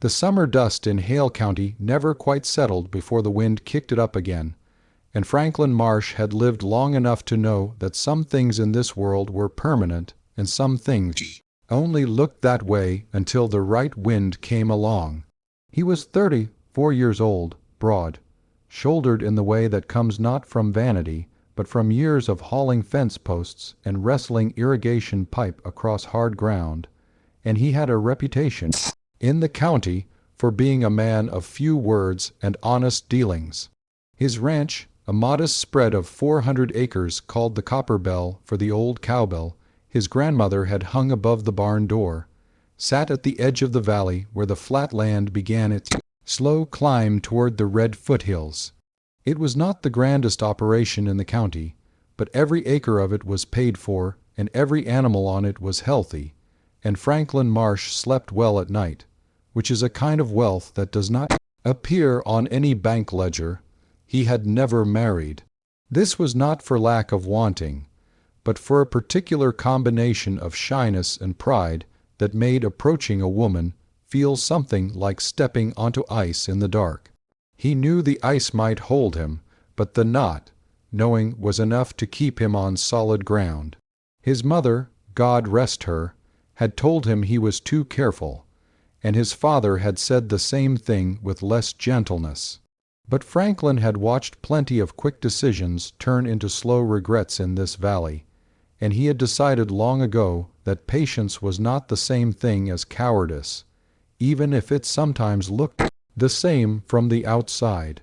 The summer dust in Hale County never quite settled before the wind kicked it up again, and Franklin Marsh had lived long enough to know that some things in this world were permanent and some things only looked that way until the right wind came along. He was 34 years old, broad-shouldered in the way that comes not from vanity, but from years of hauling fence posts and wrestling irrigation pipe across hard ground, and he had a reputation in the county for being a man of few words and honest dealings. His ranch, a modest spread of 400 acres called the Copper Bell for the old cowbell, his grandmother had hung above the barn door, sat at the edge of the valley where the flat land began its slow climb toward the red foothills. It was not the grandest operation in the county, but every acre of it was paid for and every animal on it was healthy, and Franklin Marsh slept well at night, which is a kind of wealth that does not appear on any bank ledger. He had never married. This was not for lack of wanting, but for a particular combination of shyness and pride that made approaching a woman feel something like stepping onto ice in the dark. He knew the ice might hold him, but the not knowing was enough to keep him on solid ground. His mother, God rest her, had told him he was too careful, and his father had said the same thing with less gentleness. But Franklin had watched plenty of quick decisions turn into slow regrets in this valley, and he had decided long ago that patience was not the same thing as cowardice, even if it sometimes looked the same from the outside.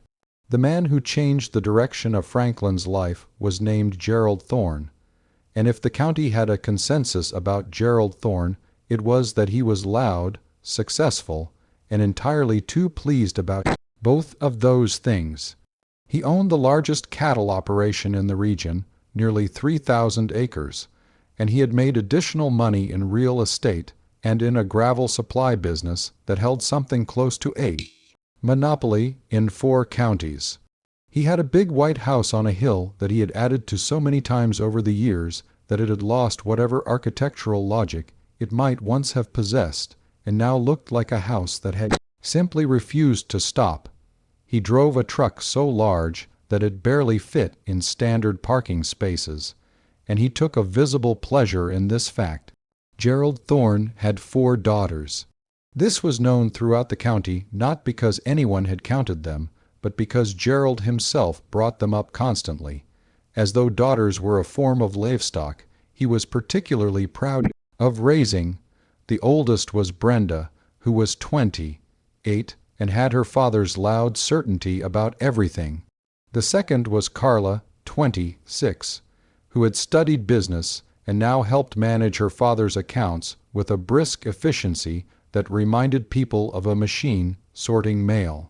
The man who changed the direction of Franklin's life was named Gerald Thorne, and if the county had a consensus about Gerald Thorne, it was that he was loud, successful, and entirely too pleased about both of those things. He owned the largest cattle operation in the region, nearly 3,000 acres, and he had made additional money in real estate and in a gravel supply business that held something close to a monopoly in 4 counties. He had a big white house on a hill that he had added to so many times over the years that it had lost whatever architectural logic it might once have possessed, and now looked like a house that had simply refused to stop. He drove a truck so large that it barely fit in standard parking spaces, and he took a visible pleasure in this fact. Gerald Thorne had 4 daughters. This was known throughout the county not because anyone had counted them, but because Gerald himself brought them up constantly. As though daughters were a form of livestock, he was particularly proud of raising. The oldest was Brenda, who was 28 and had her father's loud certainty about everything. The second was Carla, 26, who had studied business and now helped manage her father's accounts with a brisk efficiency that reminded people of a machine sorting mail.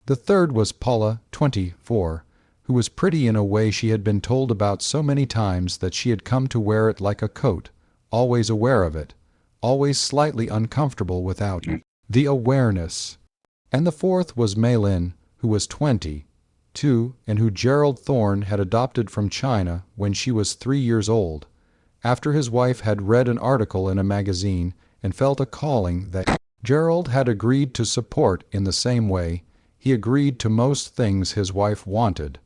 The third was Paula, 24, who was pretty in a way she had been told about so many times that she had come to wear it like a coat, always aware of it, always slightly uncomfortable without the awareness. And the fourth was Maylin, who was 22, and who Gerald Thorne had adopted from China when she was 3 years old, after his wife had read an article in a magazine and felt a calling that Gerald had agreed to support in the same way he agreed to most things his wife wanted,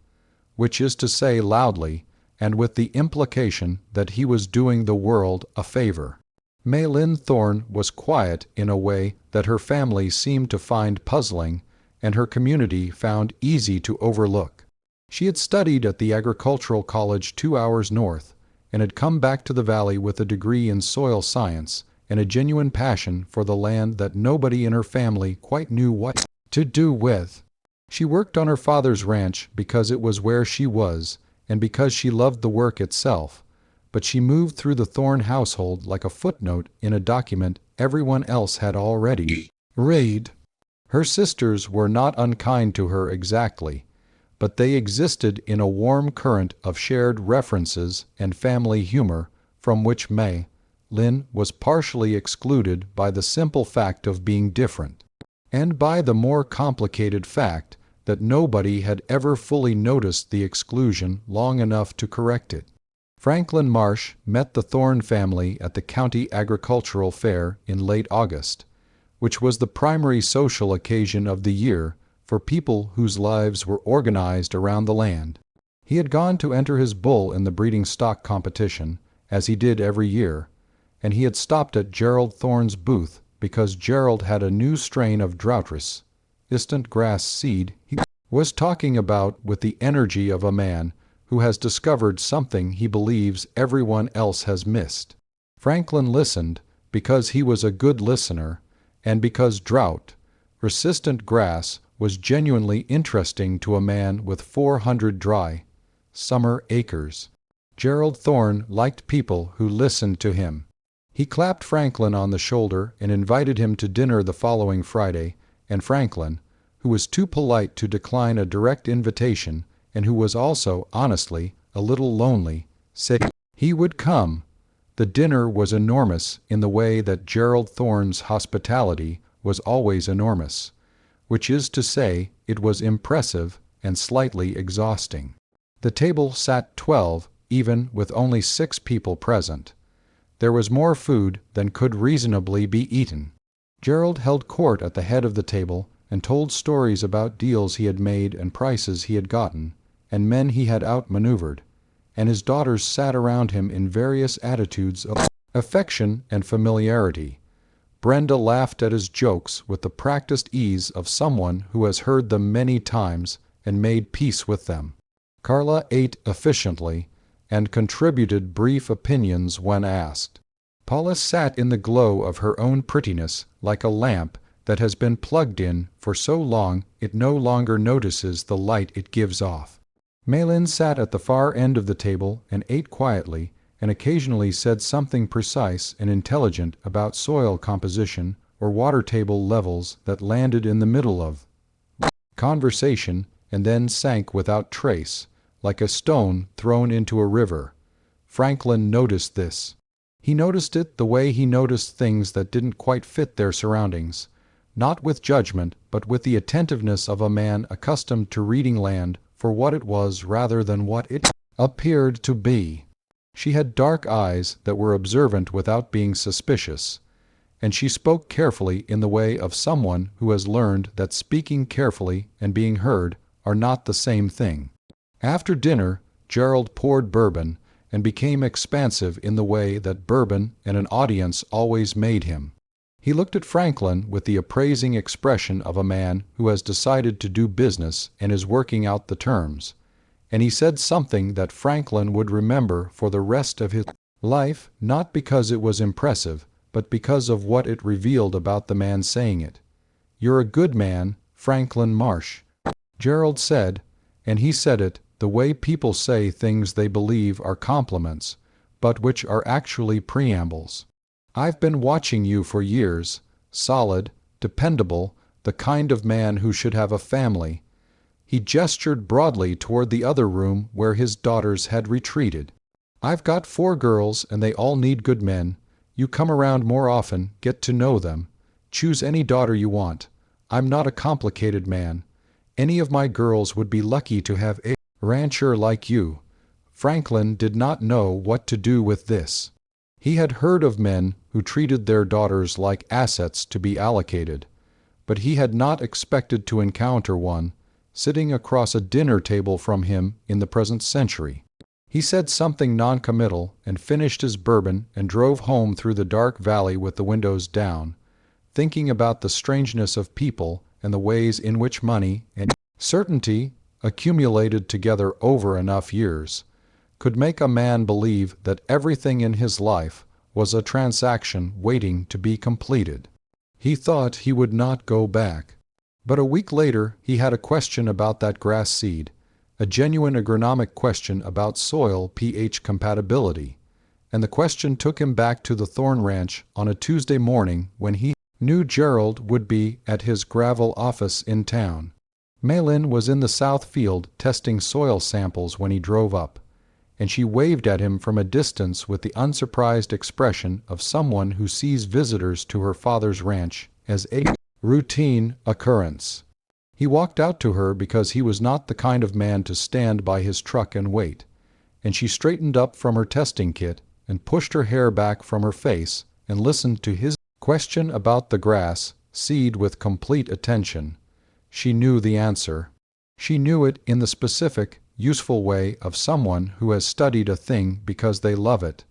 which is to say loudly, and with the implication that he was doing the world a favor. Maylin Thorne was quiet in a way that her family seemed to find puzzling and her community found easy to overlook. She had studied at the agricultural college 2 hours north and had come back to the valley with a degree in soil science and a genuine passion for the land that nobody in her family quite knew what to do with. She worked on her father's ranch because it was where she was and because she loved the work itself, but she moved through the Thorne household like a footnote in a document everyone else had already read. Her sisters were not unkind to her exactly, but they existed in a warm current of shared references and family humor from which Lynn was partially excluded by the simple fact of being different, and by the more complicated fact that nobody had ever fully noticed the exclusion long enough to correct it. Franklin Marsh met the Thorne family at the county agricultural fair in late August, which was the primary social occasion of the year for people whose lives were organized around the land. He had gone to enter his bull in the breeding stock competition, as he did every year, and he had stopped at Gerald Thorne's booth because Gerald had a new strain of droughtress, instant grass seed he was talking about with the energy of a man who has discovered something he believes everyone else has missed. Franklin listened because he was a good listener and because drought-resistant grass was genuinely interesting to a man with 400 dry, summer acres. Gerald Thorne liked people who listened to him. He clapped Franklin on the shoulder and invited him to dinner the following Friday, and Franklin, who was too polite to decline a direct invitation and who was also, honestly, a little lonely, said he would come. The dinner was enormous in the way that Gerald Thorne's hospitality was always enormous, which is to say, it was impressive and slightly exhausting. The table sat 12, even with only 6 people present. There was more food than could reasonably be eaten. Gerald held court at the head of the table and told stories about deals he had made and prices he had gotten, and men he had outmaneuvered, and his daughters sat around him in various attitudes of affection and familiarity. Brenda laughed at his jokes with the practiced ease of someone who has heard them many times and made peace with them. Carla ate efficiently and contributed brief opinions when asked. Paula sat in the glow of her own prettiness like a lamp that has been plugged in for so long it no longer notices the light it gives off. Malin sat at the far end of the table and ate quietly and occasionally said something precise and intelligent about soil composition or water table levels that landed in the middle of conversation and then sank without trace, like a stone thrown into a river. Franklin noticed this. He noticed it the way he noticed things that didn't quite fit their surroundings, not with judgment, but with the attentiveness of a man accustomed to reading land for what it was rather than what it appeared to be. She had dark eyes that were observant without being suspicious, and she spoke carefully in the way of someone who has learned that speaking carefully and being heard are not the same thing. After dinner, Gerald poured bourbon and became expansive in the way that bourbon and an audience always made him. He looked at Franklin with the appraising expression of a man who has decided to do business and is working out the terms, and he said something that Franklin would remember for the rest of his life, not because it was impressive, but because of what it revealed about the man saying it. "You're a good man, Franklin Marsh," Gerald said, and he said it the way people say things they believe are compliments, but which are actually preambles. "I've been watching you for years, solid, dependable, the kind of man who should have a family." He gestured broadly toward the other room where his daughters had retreated. "I've got 4 girls and they all need good men. You come around more often, get to know them. Choose any daughter you want. I'm not a complicated man. Any of my girls would be lucky to have a rancher like you." Franklin did not know what to do with this. He had heard of men who treated their daughters like assets to be allocated, but he had not expected to encounter one sitting across a dinner table from him in the present century. He said something noncommittal and finished his bourbon and drove home through the dark valley with the windows down, thinking about the strangeness of people and the ways in which money and certainty, accumulated together over enough years, could make a man believe that everything in his life was a transaction waiting to be completed. He thought he would not go back. But a week later he had a question about that grass seed, a genuine agronomic question about soil pH compatibility, and the question took him back to the Thorne Ranch on a Tuesday morning when he knew Gerald would be at his gravel office in town. Malin was in the south field testing soil samples when he drove up, and she waved at him from a distance with the unsurprised expression of someone who sees visitors to her father's ranch as a routine occurrence. He walked out to her because he was not the kind of man to stand by his truck and wait, and she straightened up from her testing kit and pushed her hair back from her face and listened to his question about the grass, seed with complete attention. She knew the answer. She knew it in the specific, useful way of someone who has studied a thing because they love it,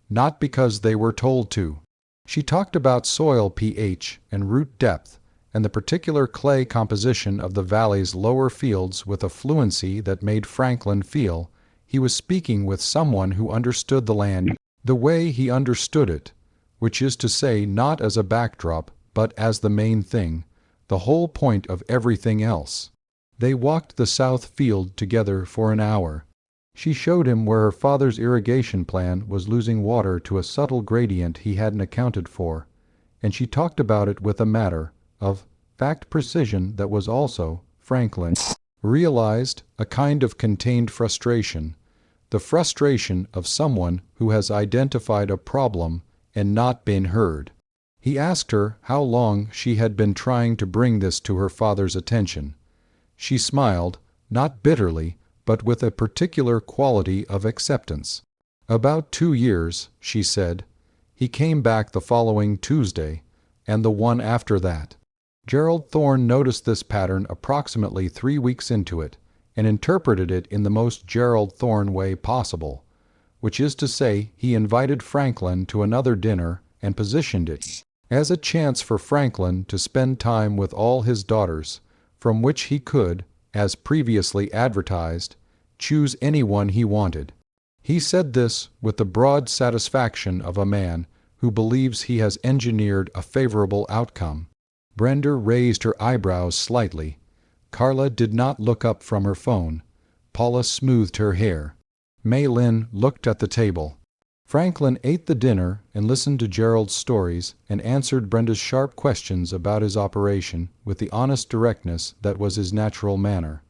not because they were told to. She talked about soil pH and root depth and the particular clay composition of the valley's lower fields with a fluency that made Franklin feel he was speaking with someone who understood the land the way he understood it, which is to say not as a backdrop but as the main thing, the whole point of everything else. They walked the south field together for an hour. She showed him where her father's irrigation plan was losing water to a subtle gradient he hadn't accounted for, and she talked about it with a matter of fact precision that was also, Franklin realized, a kind of contained frustration, the frustration of someone who has identified a problem and not been heard. He asked her how long she had been trying to bring this to her father's attention. She smiled, not bitterly, but with a particular quality of acceptance. "About 2 years," she said. "He came back the following Tuesday, and the one after that." Gerald Thorne noticed this pattern approximately 3 weeks into it, and interpreted it in the most Gerald Thorne way possible, which is to say he invited Franklin to another dinner and positioned it as a chance for Franklin to spend time with all his daughters, from which he could, as previously advertised, choose anyone he wanted. He said this with the broad satisfaction of a man who believes he has engineered a favorable outcome. Brenda raised her eyebrows slightly. Carla did not look up from her phone. Paula smoothed her hair. Mei Lin looked at the table. Franklin ate the dinner and listened to Gerald's stories and answered Brenda's sharp questions about his operation with the honest directness that was his natural manner.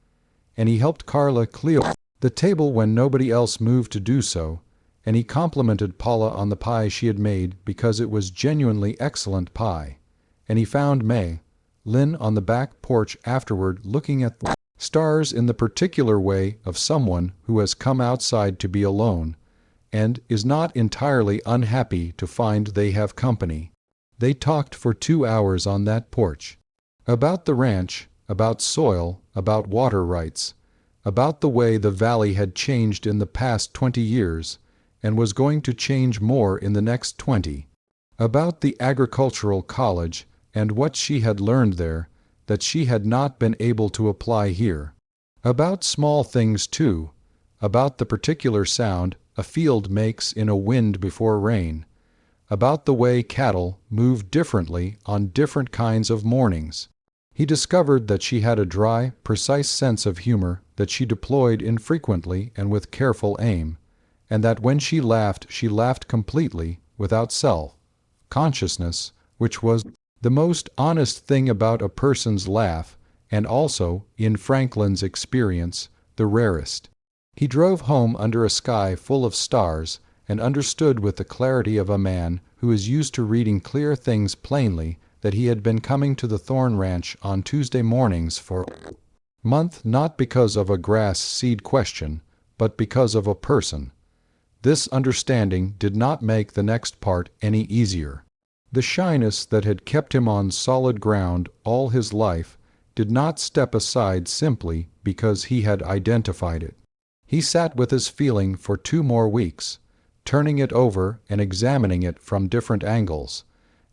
And he helped Carla clear the table when nobody else moved to do so, and he complimented Paula on the pie she had made because it was genuinely excellent pie. And he found Mei Lin on the back porch afterward looking at the stars in the particular way of someone who has come outside to be alone and is not entirely unhappy to find they have company. They talked for 2 hours on that porch. About the ranch, about soil, about water rights, about the way the valley had changed in the past 20 years and was going to change more in the next 20. About the agricultural college and what she had learned there that she had not been able to apply here. About small things too, about the particular sound a field makes in a wind before rain, about the way cattle move differently on different kinds of mornings. He discovered that she had a dry, precise sense of humor that she deployed infrequently and with careful aim, and that when she laughed completely, without self-consciousness, which was the most honest thing about a person's laugh, and also, in Franklin's experience, the rarest. He drove home under a sky full of stars and understood with the clarity of a man who is used to reading clear things plainly that he had been coming to the Thorne Ranch on Tuesday mornings for a month, not because of a grass seed question, but because of a person. This understanding did not make the next part any easier. The shyness that had kept him on solid ground all his life did not step aside simply because he had identified it. He sat with his feeling for 2 more weeks, turning it over and examining it from different angles,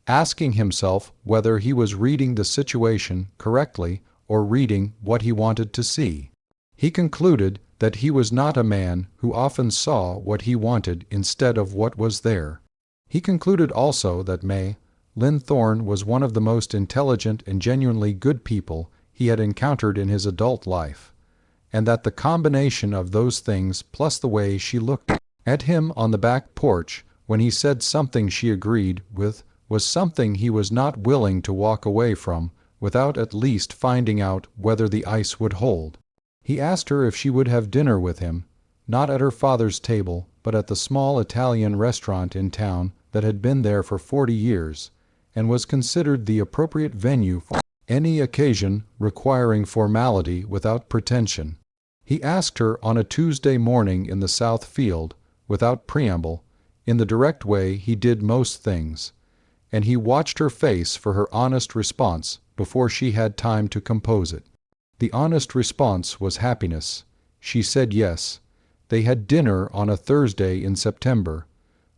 asking himself whether he was reading the situation correctly or reading what he wanted to see. He concluded that he was not a man who often saw what he wanted instead of what was there. He concluded also that Mei Lin Thorne was one of the most intelligent and genuinely good people he had encountered in his adult life, and that the combination of those things plus the way she looked at him on the back porch when he said something she agreed with was something he was not willing to walk away from without at least finding out whether the ice would hold. He asked her if she would have dinner with him, not at her father's table, but at the small Italian restaurant in town that had been there for 40 years and was considered the appropriate venue for any occasion requiring formality without pretension. He asked her on a Tuesday morning in the South Field, without preamble, in the direct way he did most things, and he watched her face for her honest response before she had time to compose it. The honest response was happiness. She said yes. They had dinner on a Thursday in September.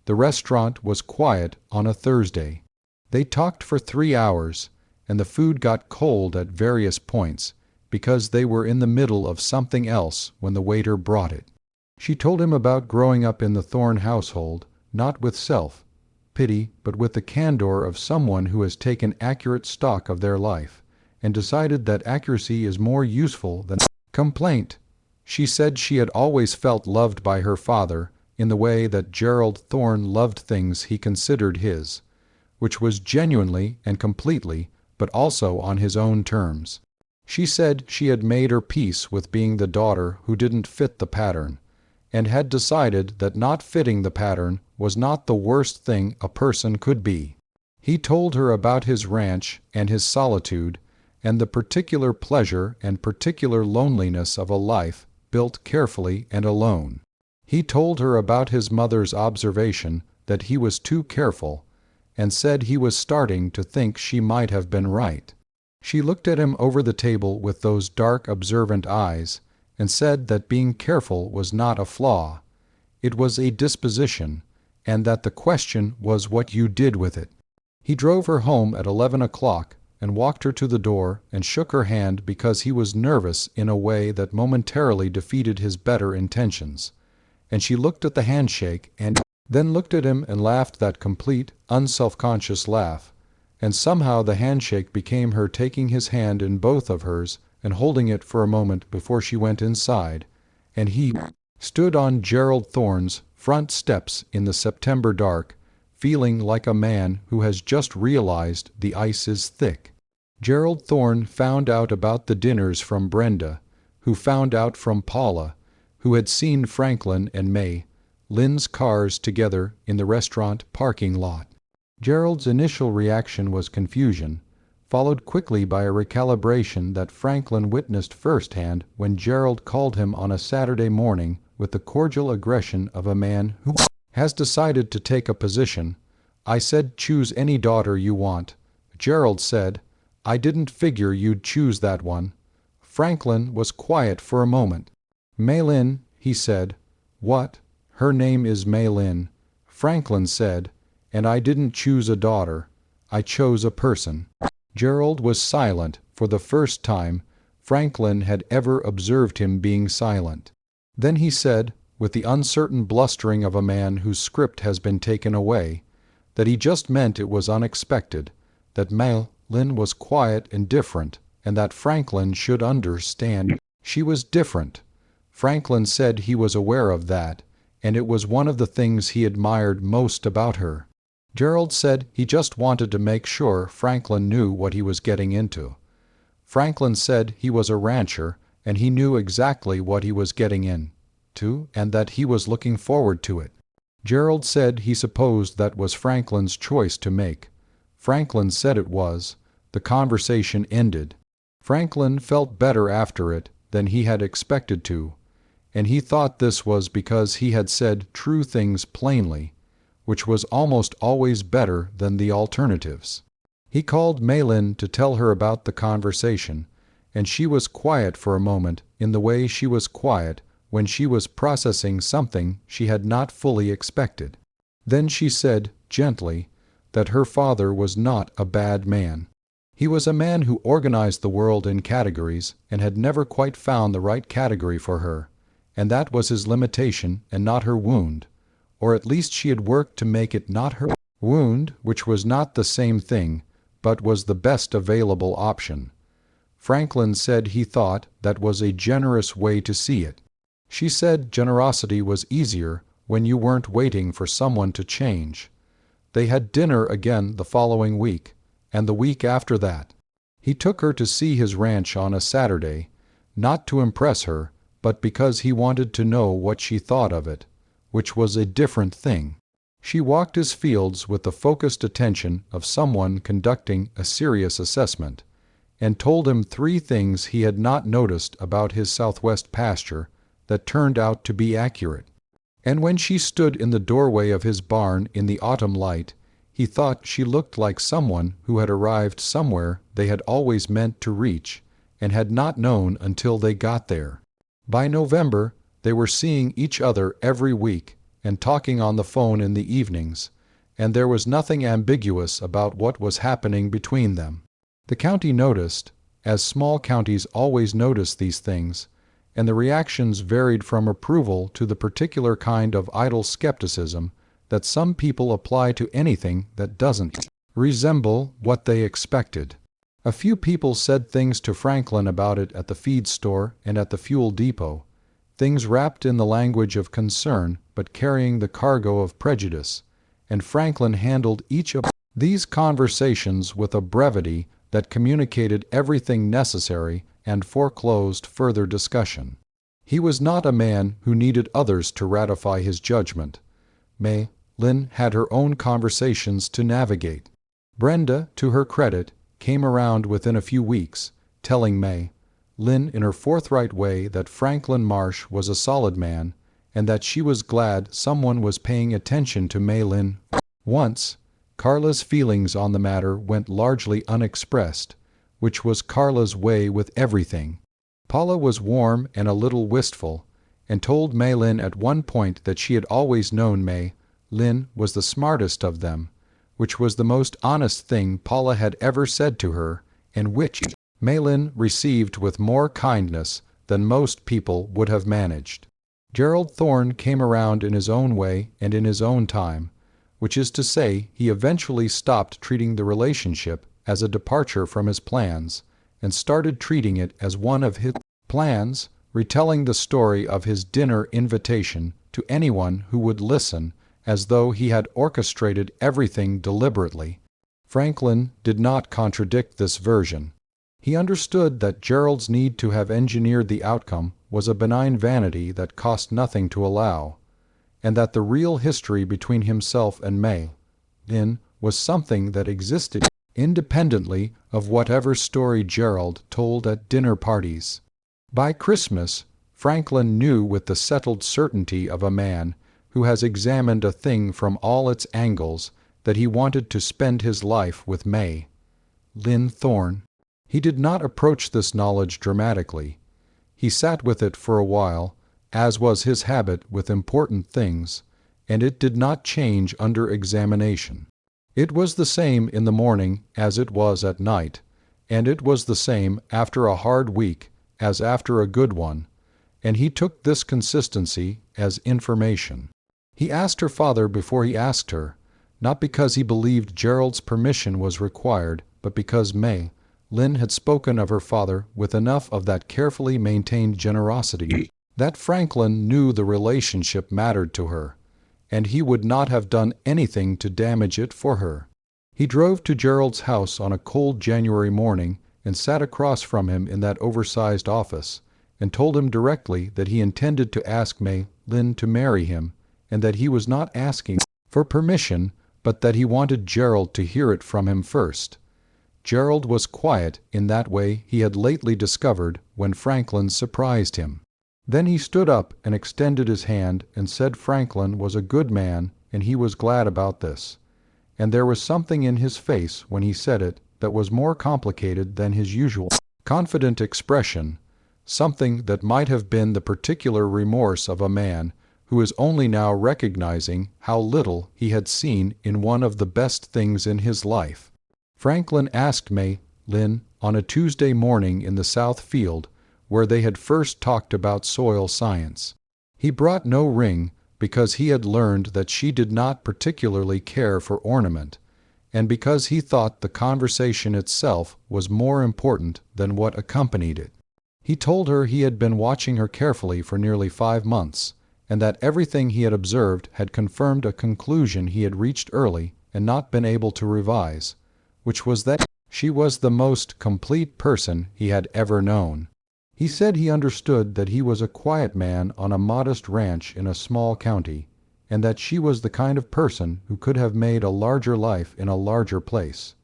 The restaurant was quiet on a Thursday. They talked for 3 hours, and the food got cold at various points because they were in the middle of something else when the waiter brought it. She told him about growing up in the Thorne household, not with self-pity, but with the candor of someone who has taken accurate stock of their life and decided that accuracy is more useful than complaint. She said she had always felt loved by her father in the way that Gerald Thorne loved things he considered his, which was genuinely and completely, but also on his own terms. She said she had made her peace with being the daughter who didn't fit the pattern, and had decided that not fitting the pattern was not the worst thing a person could be. He told her about his ranch and his solitude and the particular pleasure and particular loneliness of a life built carefully and alone. He told her about his mother's observation that he was too careful, and said he was starting to think she might have been right. She looked at him over the table with those dark, observant eyes, and said that being careful was not a flaw. It was a disposition, and that the question was what you did with it. He drove her home at 11 o'clock and walked her to the door and shook her hand because he was nervous in a way that momentarily defeated his better intentions. And she looked at the handshake and then looked at him and laughed that complete, unselfconscious laugh. And somehow the handshake became her taking his hand in both of hers and holding it for a moment before she went inside, and he stood on Gerald Thorne's front steps in the September dark, feeling like a man who has just realized the ice is thick. Gerald Thorne found out about the dinners from Brenda, who found out from Paula, who had seen Franklin and Lynn's cars together in the restaurant parking lot. Gerald's initial reaction was confusion, followed quickly by a recalibration that Franklin witnessed firsthand when Gerald called him on a Saturday morning with the cordial aggression of a man who has decided to take a position. "I said choose any daughter you want." Gerald said, "I didn't figure you'd choose that one." Franklin was quiet for a moment. "Lynn," he said. "What? Her name is Lynn." Franklin said, "And I didn't choose a daughter. I chose a person." Gerald was silent for the first time Franklin had ever observed him being silent. Then he said, with the uncertain blustering of a man whose script has been taken away, that he just meant it was unexpected, that Lynn was quiet and different, and that Franklin should understand she was different. Franklin said he was aware of that, and it was one of the things he admired most about her. Gerald said he just wanted to make sure Franklin knew what he was getting into. Franklin said he was a rancher, and he knew exactly what he was getting into, and that he was looking forward to it. Gerald said he supposed that was Franklin's choice to make. Franklin said it was. The conversation ended. Franklin felt better after it than he had expected to, and he thought this was because he had said true things plainly, which was almost always better than the alternatives. He called Lynn to tell her about the conversation, and she was quiet for a moment in the way she was quiet when she was processing something she had not fully expected. Then she said, gently, that her father was not a bad man. He was a man who organized the world in categories and had never quite found the right category for her, and that was his limitation and not her wound. Or at least she had worked to make it not her wound, which was not the same thing, but was the best available option. Franklin said he thought that was a generous way to see it. She said generosity was easier when you weren't waiting for someone to change. They had dinner again the following week, and the week after that. He took her to see his ranch on a Saturday, not to impress her, but because he wanted to know what she thought of it, which was a different thing. She walked his fields with the focused attention of someone conducting a serious assessment, and told him 3 things he had not noticed about his Southwest pasture that turned out to be accurate. And when she stood in the doorway of his barn in the autumn light, He thought she looked like someone who had arrived somewhere they had always meant to reach and had not known until they got there. By November, they were seeing each other every week and talking on the phone in the evenings, and there was nothing ambiguous about what was happening between them. The county noticed, as small counties always notice these things, and the reactions varied from approval to the particular kind of idle skepticism that some people apply to anything that doesn't resemble what they expected. A few people said things to Franklin about it at the feed store and at the fuel depot, things wrapped in the language of concern but carrying the cargo of prejudice, and Franklin handled each of these conversations with a brevity that communicated everything necessary and foreclosed further discussion. He was not a man who needed others to ratify his judgment. Lynn had her own conversations to navigate. Brenda, to her credit, came around within a few weeks, telling Lynn in her forthright way that Franklin Marsh was a solid man and that she was glad someone was paying attention to Lynn. Once, Carla's feelings on the matter went largely unexpressed, which was Carla's way with everything. Paula was warm and a little wistful, and told Lynn at one point that she had always known Lynn was the smartest of them, which was the most honest thing Paula had ever said to her, and which Lynn received with more kindness than most people would have managed. Gerald Thorne came around in his own way and in his own time, which is to say he eventually stopped treating the relationship as a departure from his plans and started treating it as one of his plans, retelling the story of his dinner invitation to anyone who would listen as though he had orchestrated everything deliberately. Franklin did not contradict this version. He understood that Gerald's need to have engineered the outcome was a benign vanity that cost nothing to allow, and that the real history between himself and Lynn was something that existed independently of whatever story Gerald told at dinner parties. By Christmas, Franklin knew with the settled certainty of a man who has examined a thing from all its angles that he wanted to spend his life with Lynn Thorne. He did not approach this knowledge dramatically. He sat with it for a while, as was his habit with important things, and it did not change under examination. It was the same in the morning as it was at night, and it was the same after a hard week as after a good one, and he took this consistency as information. He asked her father before he asked her, not because he believed Gerald's permission was required, but because Lynn had spoken of her father with enough of that carefully maintained generosity that Franklin knew the relationship mattered to her, and he would not have done anything to damage it for her. He drove to Gerald's house on a cold January morning and sat across from him in that oversized office, and told him directly that he intended to ask Lynn to marry him, and that he was not asking for permission, but that he wanted Gerald to hear it from him first. Gerald was quiet in that way he had lately discovered when Franklin surprised him. Then he stood up and extended his hand and said Franklin was a good man and he was glad about this. And there was something in his face when he said it that was more complicated than his usual confident expression, something that might have been the particular remorse of a man who is only now recognizing how little he had seen in one of the best things in his life. Franklin asked Lynn on a Tuesday morning in the South Field, where they had first talked about soil science. He brought no ring because he had learned that she did not particularly care for ornament, and because he thought the conversation itself was more important than what accompanied it. He told her he had been watching her carefully for nearly 5 months, and that everything he had observed had confirmed a conclusion he had reached early and not been able to revise, which was that she was the most complete person he had ever known. He said he understood that he was a quiet man on a modest ranch in a small county, and that she was the kind of person who could have made a larger life in a larger place,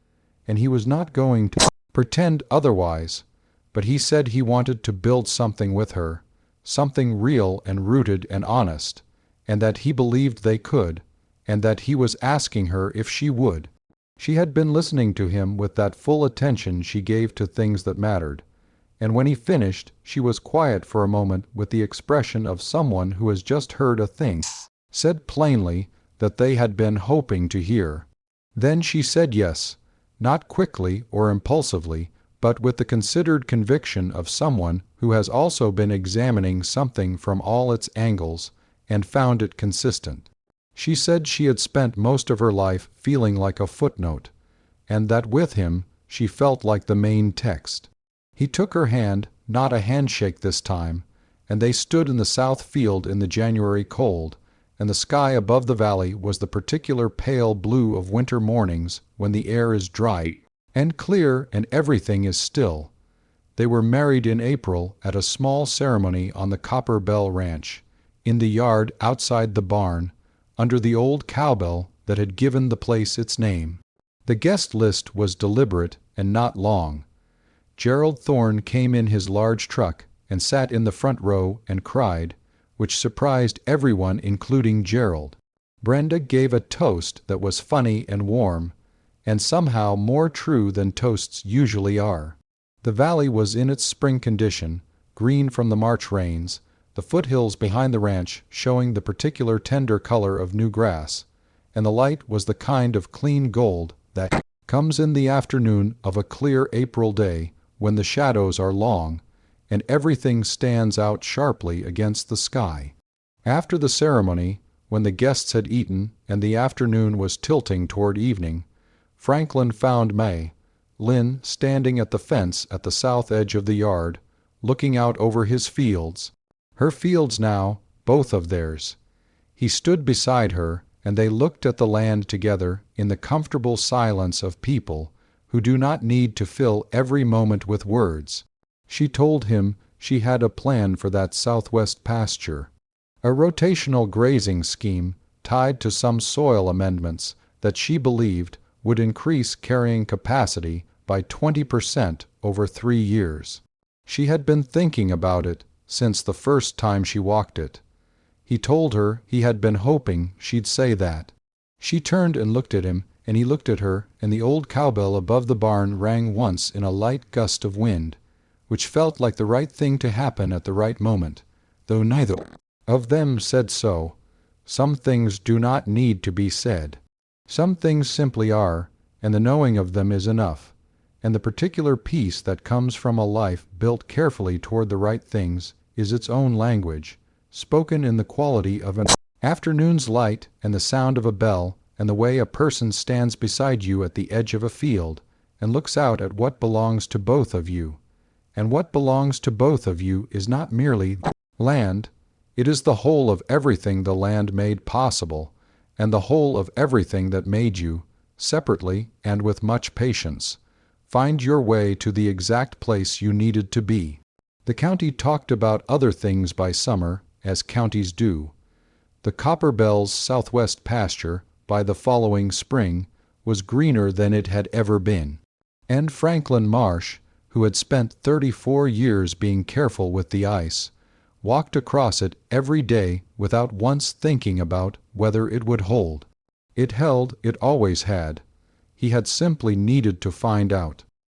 and he was not going to pretend otherwise, but he said he wanted to build something with her, something real and rooted and honest, and that he believed they could, and that he was asking her if she would. She had been listening to him with that full attention she gave to things that mattered, and when he finished she was quiet for a moment with the expression of someone who has just heard a thing said plainly that they had been hoping to hear. Then she said yes, not quickly or impulsively, but with the considered conviction of someone who has also been examining something from all its angles and found it consistent. She said she had spent most of her life feeling like a footnote, and that with him she felt like the main text. He took her hand, not a handshake this time, and they stood in the south field in the January cold, and the sky above the valley was the particular pale blue of winter mornings when the air is dry and clear and everything is still. They were married in April at a small ceremony on the Copper Bell Ranch, in the yard outside the barn, under the old cowbell that had given the place its name. The guest list was deliberate and not long. Gerald Thorne came in his large truck and sat in the front row and cried, which surprised everyone including Gerald. Brenda gave a toast that was funny and warm, and somehow more true than toasts usually are. The valley was in its spring condition, green from the March rains, the foothills behind the ranch showing the particular tender color of new grass, and the light was the kind of clean gold that comes in the afternoon of a clear April day when the shadows are long and everything stands out sharply against the sky. After the ceremony, when the guests had eaten and the afternoon was tilting toward evening, Franklin found Lynn standing at the fence at the south edge of the yard, looking out over his fields. Her fields now, both of theirs. He stood beside her, and they looked at the land together in the comfortable silence of people who do not need to fill every moment with words. She told him she had a plan for that southwest pasture, a rotational grazing scheme tied to some soil amendments that she believed would increase carrying capacity by 20% over 3 years. She had been thinking about it since the first time she walked it. He told her he had been hoping she'd say that. She turned and looked at him, and he looked at her, and the old cowbell above the barn rang once in a light gust of wind, which felt like the right thing to happen at the right moment, though neither of them said so. Some things do not need to be said. Some things simply are, and the knowing of them is enough. And the particular peace that comes from a life built carefully toward the right things is its own language, spoken in the quality of an afternoon's light and the sound of a bell and the way a person stands beside you at the edge of a field and looks out at what belongs to both of you. And what belongs to both of you is not merely land, it is the whole of everything the land made possible, and the whole of everything that made you, separately and with much patience, find your way to the exact place you needed to be. The county talked about other things by summer, as counties do. The Copper Bell's southwest pasture, by the following spring, was greener than it had ever been. And Franklin Marsh, who had spent 34 years being careful with the ice, walked across it every day without once thinking about whether it would hold. It held, it always had. He had simply needed to find out.